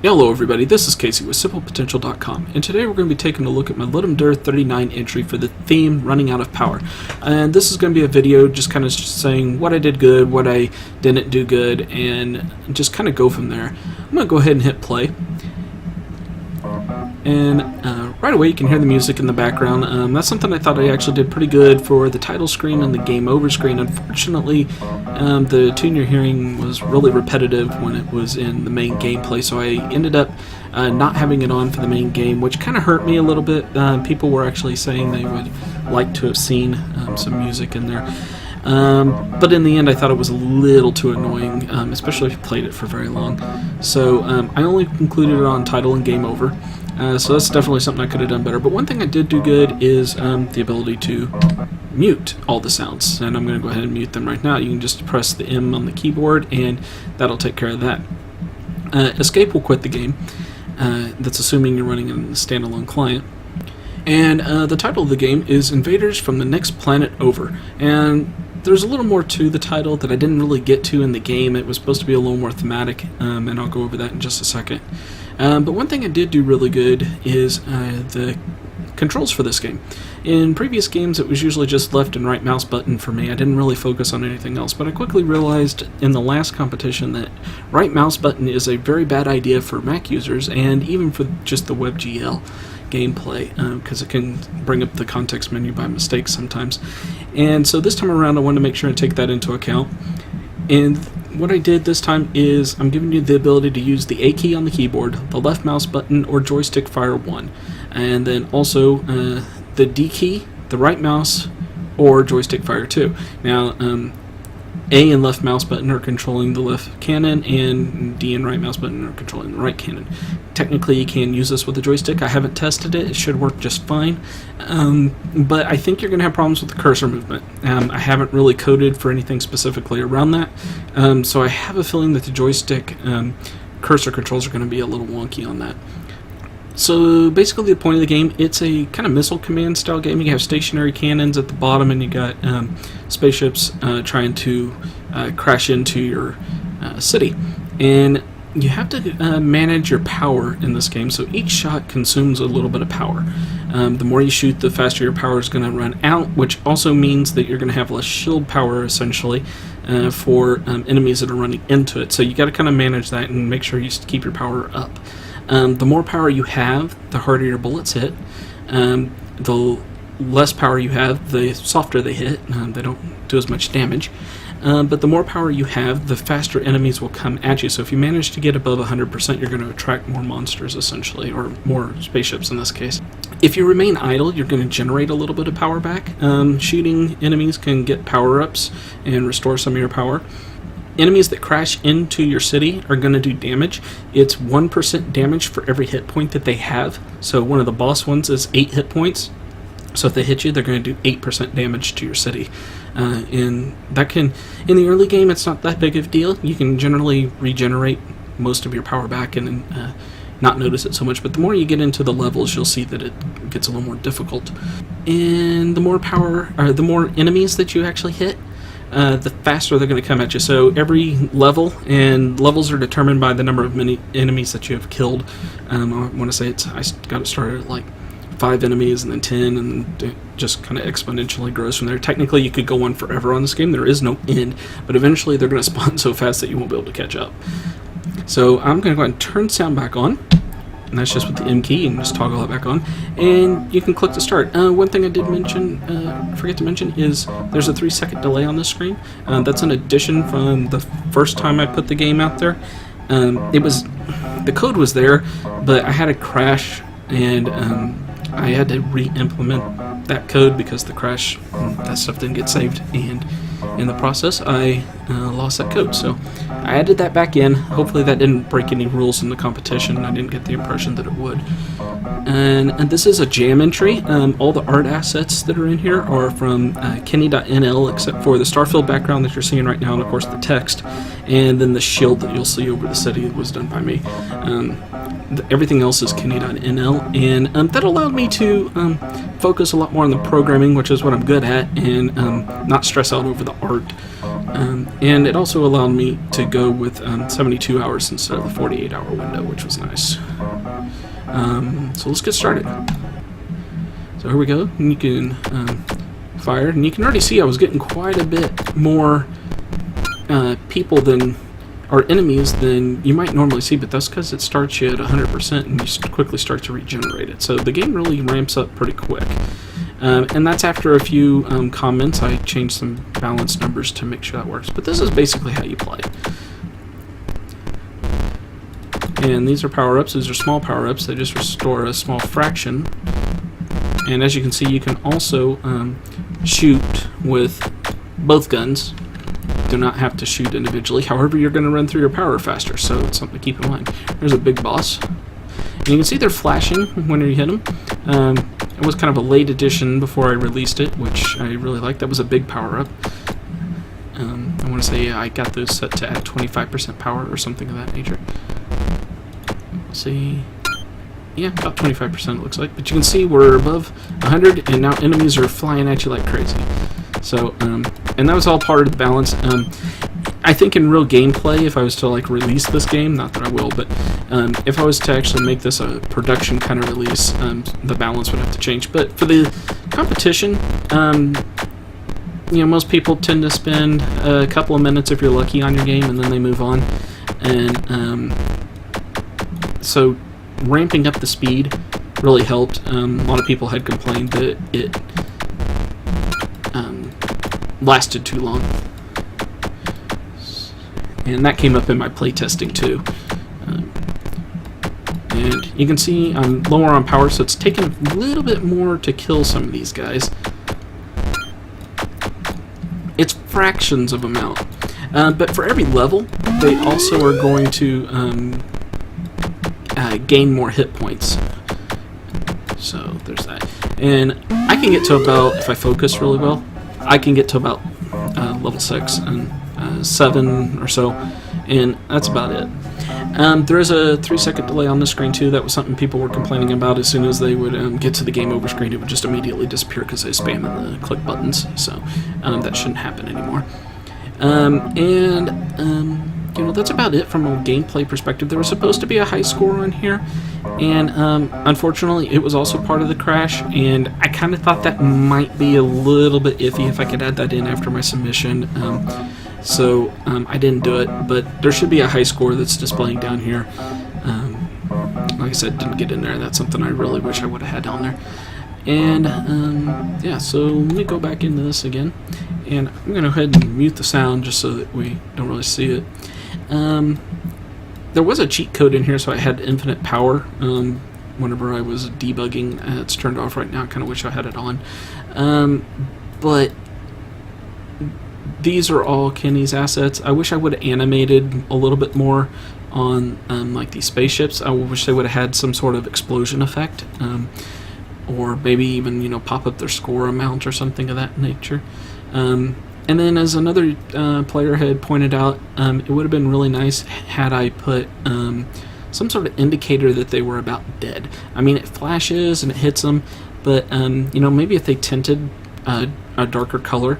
Hello everybody, this is Casey with SimplePotential.com, and today we're going to be taking a look at my Ludum Dare 39 entry for the theme Running Out of Power. And this is going to be a video just kind of saying what I did good, what I didn't do good, and just kind of go from there. I'm going to go ahead and hit play. And right away you can hear the music in the background. That's something I thought I actually did pretty good for the title screen and the game over screen. Unfortunately, the tune you're hearing was really repetitive when it was in the main gameplay, so I ended up not having it on for the main game, which kind of hurt me a little bit. People were actually saying they would like to have seen some music in there. But in the end I thought it was a little too annoying, especially if you played it for very long. So I only included it on title and game over. So that's definitely something I could have done better. But one thing I did do good is the ability to mute all the sounds. And I'm going to go ahead and mute them right now. You can just press the M on the keyboard and that'll take care of that. Escape will quit the game. That's assuming you're running in a standalone client. And the title of the game is Invaders from the Next Planet Over. And there's a little more to the title that I didn't really get to in the game. It was supposed to be a little more thematic, and I'll go over that in just a second. But one thing I did do really good is the controls for this game. In previous games it was usually just left and right mouse button for me. I didn't really focus on anything else, but I quickly realized in the last competition that right mouse button is a very bad idea for Mac users and even for just the WebGL gameplay, because it can bring up the context menu by mistake sometimes. And so this time around I wanted to make sure and take that into account. And what I did this time is I'm giving you the ability to use the A key on the keyboard, the left mouse button, or joystick fire 1. And then also the D key, the right mouse, or joystick fire 2. Now A and left mouse button are controlling the left cannon, and D and right mouse button are controlling the right cannon. Technically you can use this with a joystick. I haven't tested it. It should work just fine. But I think you're going to have problems with the cursor movement. I haven't really coded for anything specifically around that. So I have a feeling that the joystick cursor controls are going to be a little wonky on that. So basically the point of the game, it's a kind of missile command style game. You have stationary cannons at the bottom and you got spaceships trying to crash into your city. And you have to manage your power in this game, so each shot consumes a little bit of power. The more you shoot, the faster your power is going to run out, which also means that you're going to have less shield power essentially for enemies that are running into it. So you got to kind of manage that and make sure you keep your power up. The more power you have, the harder your bullets hit. The less power you have, the softer they hit. They don't do as much damage. But the more power you have, the faster enemies will come at you. So if you manage to get above 100%, you're going to attract more monsters, essentially, or more spaceships in this case. If you remain idle, you're going to generate a little bit of power back. Shooting enemies can get power-ups and restore some of your power. Enemies that crash into your city are going to do damage. It's 1% damage for every hit point that they have. So one of the boss ones is 8 hit points. So if they hit you, they're going to do 8% damage to your city. And that can, in the early game, it's not that big of a deal. You can generally regenerate most of your power back and not notice it so much. But the more you get into the levels, you'll see that it gets a little more difficult. And the more power, or the more enemies that you actually hit, the faster they're going to come at you. So every level, and levels are determined by the number of many enemies that you have killed. I want to say I got it started at like 5 enemies and then 10, and it just kind of exponentially grows from there. Technically you could go on forever on this game. There is no end, but eventually they're going to spawn so fast that you won't be able to catch up. So I'm going to go ahead and turn sound back on, and that's just with the M key, and just toggle it back on, and you can click to start. One thing I did mention, forget to mention, is there's a 3-second delay on this screen. That's an addition from the first time I put the game out there. The code was there, but I had a crash, and I had to re-implement that code because the crash, that stuff didn't get saved, and in the process I lost that code. So I added that back in. Hopefully that didn't break any rules in the competition. I didn't get the impression that it would. And this is a jam entry. All the art assets that are in here are from Kenney.nl, except for the Starfield background that you're seeing right now, and of course the text, and then the shield that you'll see over the city was done by me. Everything else is Kenney.nl, and that allowed me to focus a lot more on the programming, which is what I'm good at, and not stress out over the art. And it also allowed me to go with 72 hours instead of the 48-hour window, which was nice. So let's get started. So here we go, and you can fire, and you can already see I was getting quite a bit more people than, or enemies than you might normally see, but that's because it starts you at 100% and you quickly start to regenerate it. So the game really ramps up pretty quick. And that's after a few comments. I changed some balance numbers to make sure that works. But this is basically how you play. And these are power-ups. These are small power-ups. They just restore a small fraction. And as you can see, you can also shoot with both guns. Do not have to shoot individually. However, you're going to run through your power faster, so it's something to keep in mind. There's a big boss. And you can see they're flashing when you hit them. It was kind of a late addition before I released it, which I really liked. That was a big power-up. I want to say I got those set to add 25% power or something of that nature. Let's see. Yeah, about 25% it looks like. But you can see we're above 100, and now enemies are flying at you like crazy. So, and that was all part of the balance. I think in real gameplay, if I was to like release this game, not that I will, but if I was to actually make this a production kind of release, the balance would have to change. But for the competition, you know, most people tend to spend a couple of minutes if you're lucky on your game, and then they move on. And so ramping up the speed really helped. A lot of people had complained that it lasted too long. And that came up in my playtesting too. And you can see I'm lower on power, so it's taking a little bit more to kill some of these guys. It's fractions of amount. But for every level, they also are going to gain more hit points. So there's that. And I can get to about, if I focus really well, I can get to about level 6 and 7 or so, and that's about it. There is a 3-second delay on the screen too. That was something people were complaining about. As soon as they would get to the game over screen, it would just immediately disappear because they spamming the click buttons. So that shouldn't happen anymore. You know, that's about it from a gameplay perspective. There was supposed to be a high score on here, and unfortunately it was also part of the crash, and I kind of thought that might be a little bit iffy if I could add that in after my submission. So I didn't do it, but there should be a high score that's displaying down here. Like I said, didn't get in there. That's something I really wish I would have had down there. And yeah, so let me go back into this again, and I'm going to go ahead and mute the sound just so that we don't really see it. There was a cheat code in here, so I had infinite power whenever I was debugging. It's turned off right now. I kind of wish I had it on. But these are all Kenney's assets. I wish I would have animated a little bit more on like these spaceships. I wish they would have had some sort of explosion effect, or maybe even, you know, pop up their score amount or something of that nature. And then, as another player had pointed out, it would have been really nice had I put some sort of indicator that they were about dead. I mean, it flashes and it hits them, but you know, maybe if they tinted a darker color,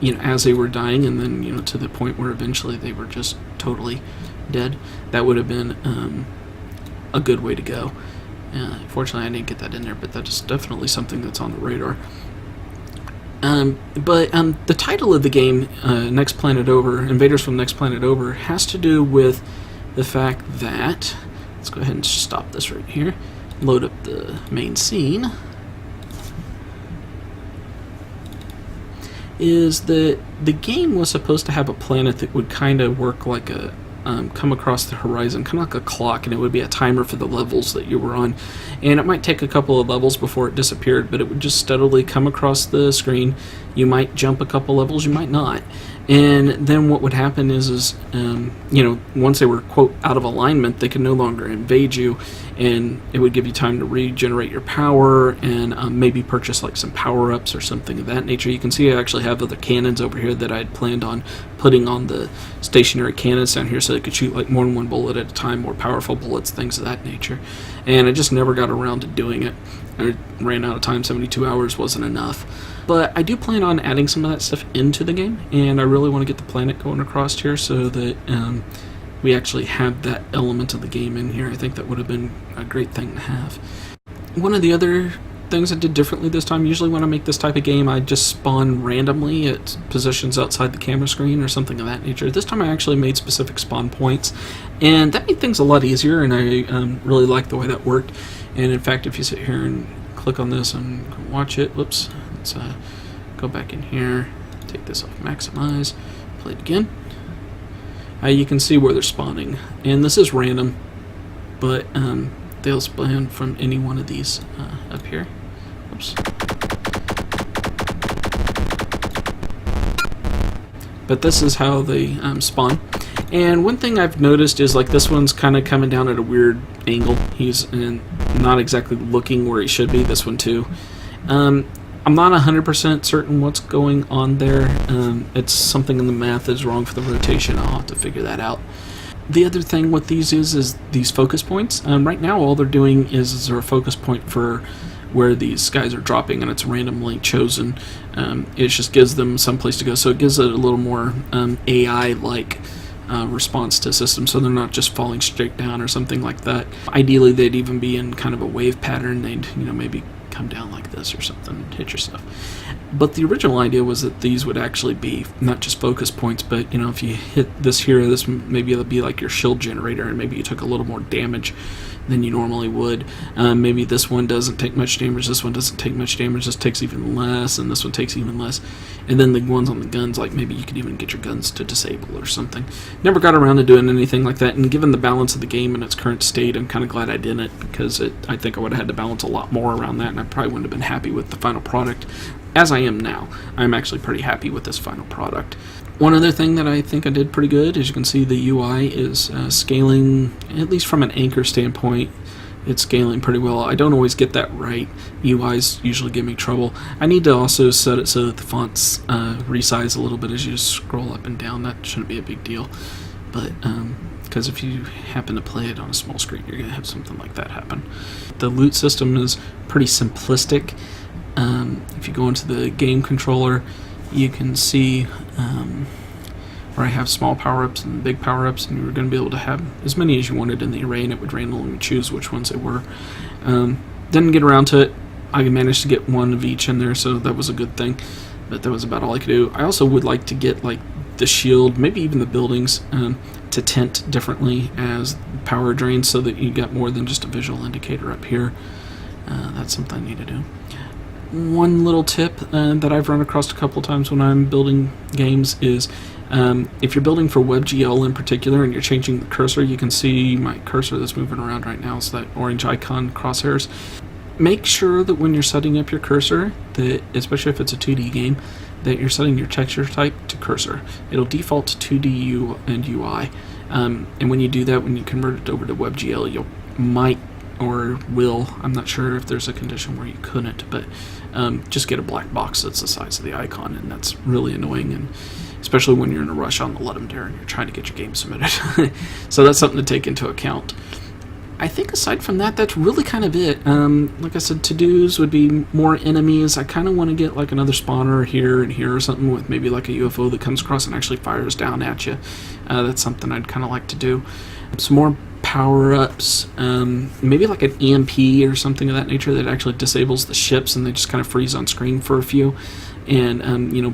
you know, as they were dying, and then, you know, to the point where eventually they were just totally dead, that would have been a good way to go. Fortunately, I didn't get that in there, but that's definitely something that's on the radar. But the title of the game, Next Planet Over, Invaders from Next Planet Over, has to do with the fact that, let's go ahead and stop this right here, load up the main scene, is that the game was supposed to have a planet that would kind of work like a come across the horizon, kind of like a clock, and it would be a timer for the levels that you were on. And it might take a couple of levels before it disappeared, but it would just steadily come across the screen. You might jump a couple levels, you might not. And then what would happen is once they were, quote, out of alignment, they could no longer invade you, and it would give you time to regenerate your power and maybe purchase like some power-ups or something of that nature. You can see I actually have other cannons over here that I'd planned on putting on the stationary cannons down here so they could shoot like more than one bullet at a time, more powerful bullets, things of that nature. And I just never got around to doing it. I ran out of time, 72 hours wasn't enough. But I do plan on adding some of that stuff into the game, and I really want to get the planet going across here so that we actually have that element of the game in here. I think that would have been a great thing to have. One of the other things I did differently this time, usually when I make this type of game, I just spawn randomly at positions outside the camera screen or something of that nature. This time I actually made specific spawn points, and that made things a lot easier, and I really liked the way that worked. And in fact, if you sit here and click on this and watch it, whoops, let's go back in here, take this off maximize, play it again. You can see where they're spawning, and this is random, but they'll spawn from any one of these up here. Oops. But this is how they spawn. And one thing I've noticed is like this one's kind of coming down at a weird angle. He's not exactly looking where he should be. This one too. I'm not 100% certain what's going on there. It's something in the math is wrong for the rotation. I'll have to figure that out. The other thing with these is these focus points. Right now all they're doing is they're a focus point for where these guys are dropping, and it's randomly chosen. It just gives them some place to go, so it gives it a little more AI-like response to systems, so they're not just falling straight down or something like that. Ideally they'd even be in kind of a wave pattern. They'd maybe come down like this or something and hit your stuff. But the original idea was that these would actually be not just focus points, but if you hit this here, this maybe it'll be like your shield generator, and maybe you took a little more damage than you normally would. Maybe this one doesn't take much damage, this one doesn't take much damage, this takes even less, and this one takes even less. And then the ones on the guns, like maybe you could even get your guns to disable or something. Never got around to doing anything like that, and given the balance of the game in its current state, I'm kind of glad I didn't, because I think I would have had to balance a lot more around that, and I probably wouldn't have been happy with the final product. As I am now, I'm actually pretty happy with this final product. One other thing that I think I did pretty good, as you can see, the UI is scaling, at least from an anchor standpoint, it's scaling pretty well. I don't always get that right. UIs usually give me trouble. I need to also set it so that the fonts resize a little bit as you just scroll up and down. That shouldn't be a big deal, but because if you happen to play it on a small screen, you're going to have something like that happen. The loot system is pretty simplistic. If you go into the game controller, you can see where I have small power-ups and big power-ups, and you're going to be able to have as many as you wanted in the array, and it would randomly choose which ones they were. Didn't get around to it. I managed to get one of each in there, so that was a good thing, but that was about all I could do. I also would like to get like the shield, maybe even the buildings, to tint differently as power drains, so that you got more than just a visual indicator up here. That's something I need to do. One little tip that I've run across a couple times when I'm building games is if you're building for WebGL in particular and you're changing the cursor, you can see my cursor that's moving around right now, so that orange icon crosshairs. Make sure that when you're setting up your cursor, that especially if it's a 2D game, that you're setting your texture type to cursor. It'll default to 2D and UI. And when you do that, when you convert it over to WebGL, you might or will, I'm not sure if there's a condition where you couldn't, but just get a black box that's the size of the icon, and that's really annoying, and especially when you're in a rush on the Ludum Dare and you're trying to get your game submitted. So that's something to take into account. I think aside from that, that's really kind of it. Like I said, to-dos would be more enemies. I kind of want to get like another spawner here and here or something with maybe like a UFO that comes across and actually fires down at you. That's something I'd kind of like to do. Some more power-ups, maybe like an EMP or something of that nature that actually disables the ships and they just kind of freeze on screen for a few, and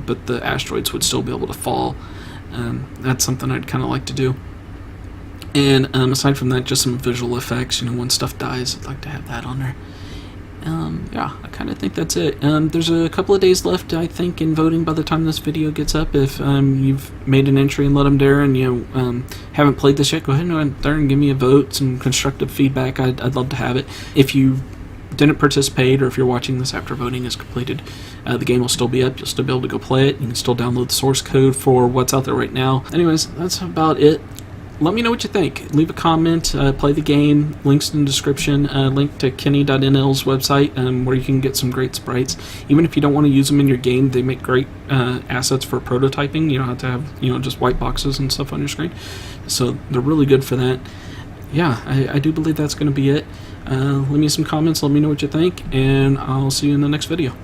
but the asteroids would still be able to fall. That's something I'd kind of like to do. And aside from that, just some visual effects. When stuff dies, I'd like to have that on there. yeah, I kind of think that's it. There's a couple of days left, I think, in voting by the time this video gets up. If you've made an entry in Ludum Dare and you haven't played this yet, go ahead and go in there and give me a vote, some constructive feedback. I'd love to have it. If you didn't participate, or if you're watching this after voting is completed, the game will still be up. You'll still be able to go play it. You can still download the source code for what's out there right now. Anyways, that's about it. Let me know what you think. Leave a comment, play the game, links in the description, link to Kenney.nl's website where you can get some great sprites. Even if you don't want to use them in your game, they make great assets for prototyping. You don't have to have just white boxes and stuff on your screen. So they're really good for that. Yeah, I do believe that's going to be it. Leave me some comments, let me know what you think, and I'll see you in the next video.